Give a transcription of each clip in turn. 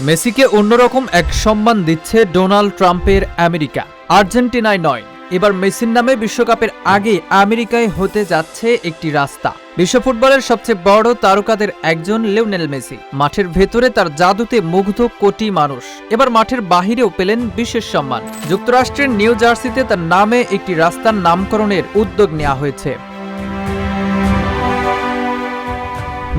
মেসিকে অন্যরকম এক সম্মান দিচ্ছে ডোনাল্ড ট্রাম্পের আমেরিকা। আর্জেন্টিনায় নয়, এবার মেসির নামে বিশ্বকাপের আগে আমেরিকায় হতে যাচ্ছে একটি রাস্তা। বিশ্ব ফুটবলের সবচেয়ে বড় তারকাদের একজন লিওনেল মেসি। মাঠের ভেতরে তার জাদুতে মুগ্ধ কোটি মানুষ, এবার মাঠের বাহিরেও পেলেন বিশেষ সম্মান। যুক্তরাষ্ট্রের নিউ জার্সিতে তার নামে একটি রাস্তার নামকরণের উদ্যোগ নেওয়া হয়েছে।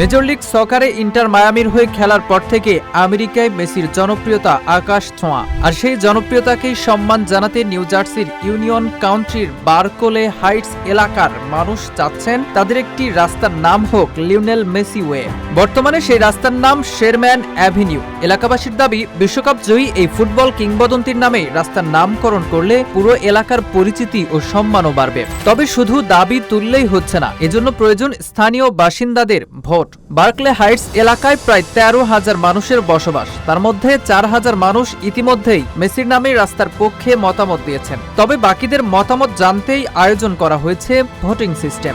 মেজর লিগ সকারে ইন্টার মায়ামির হয়ে খেলার পর থেকে আমেরিকায় মেসির জনপ্রিয়তা আকাশ ছোঁয়া। আর সেই জনপ্রিয়তাকেই সম্মান জানাতে নিউ জার্সির ইউনিয়ন কাউন্টির বারকোলে হাইটস এলাকার মানুষ চাচ্ছেন তাদের একটি রাস্তার নাম হোক লিওনেল মেসি ওয়ে। বর্তমানে সেই রাস্তার নাম শেরম্যান অ্যাভিনিউ। এলাকাবাসীর দাবি, বিশ্বকাপ জয়ী এই ফুটবল কিংবদন্তির নামে রাস্তার নামকরণ করলে পুরো এলাকার পরিচিতি ও সম্মানও বাড়বে। তবে শুধু দাবি তুললেই হচ্ছে না, এজন্য প্রয়োজন স্থানীয় বাসিন্দাদের ভোট। বার্কলে হাইটস এলাকায় প্রায় 13,000 মানুষের বসবাস। তার মধ্যে 4,000 মানুষ ইতিমধ্যেই মেসির নামে রাস্তার পক্ষে মতামত দিয়েছেন। তবে বাকিদের মতামত জানতেই আয়োজন করা হয়েছে ভোটিং সিস্টেম।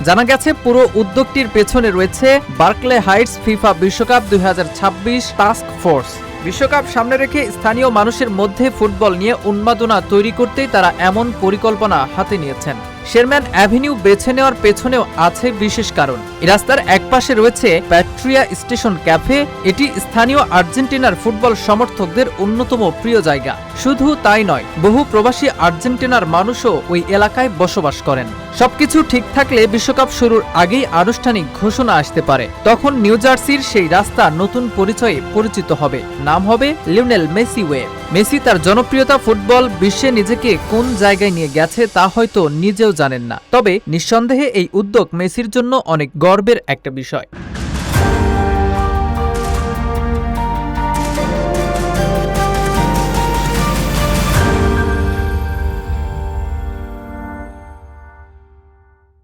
জানা গেছে, পুরো উদ্যোগটির পেছনে রয়েছে বার্কলে হাইটস ফিফা বিশ্বকাপ 2026 টাস্ক ফোর্স। বিশ্বকাপ সামনে রেখে স্থানীয় মানুষের মধ্যে ফুটবল নিয়ে উন্মাদনা তৈরি করতেই তারা এমন পরিকল্পনা হাতে নিয়েছেন। শেরম্যান অ্যাভিনিউ বেছে নেওয়ার পেছনেও আছে বিশেষ কারণ। এই রাস্তার একপাশে রয়েছে প্যাট্রিয়া স্টেশন ক্যাফে। এটি স্থানীয় আর্জেন্টিনার ফুটবল সমর্থকদের অন্যতম প্রিয় জায়গা। শুধু তাই নয়, বহু প্রবাসী আর্জেন্টিনার মানুষও ওই এলাকায় বসবাস করেন। সবকিছু ঠিক থাকলে বিশ্বকাপ শুরুর আগেই আনুষ্ঠানিক ঘোষণা আসতে পারে। তখন নিউ জার্সির সেই রাস্তা নতুন পরিচয়ে পরিচিত হবে। নাম হবে লিওনেল মেসি ওয়ে। মেসি তার জনপ্রিয়তা ফুটবল বিশ্বে নিজেকে কোন জায়গায় নিয়ে গেছে তা হয়তো নিজেও জানেন না। তবে নিঃসন্দেহে এই উদ্যোগ মেসির জন্য অনেক গর্বের একটা বিষয়।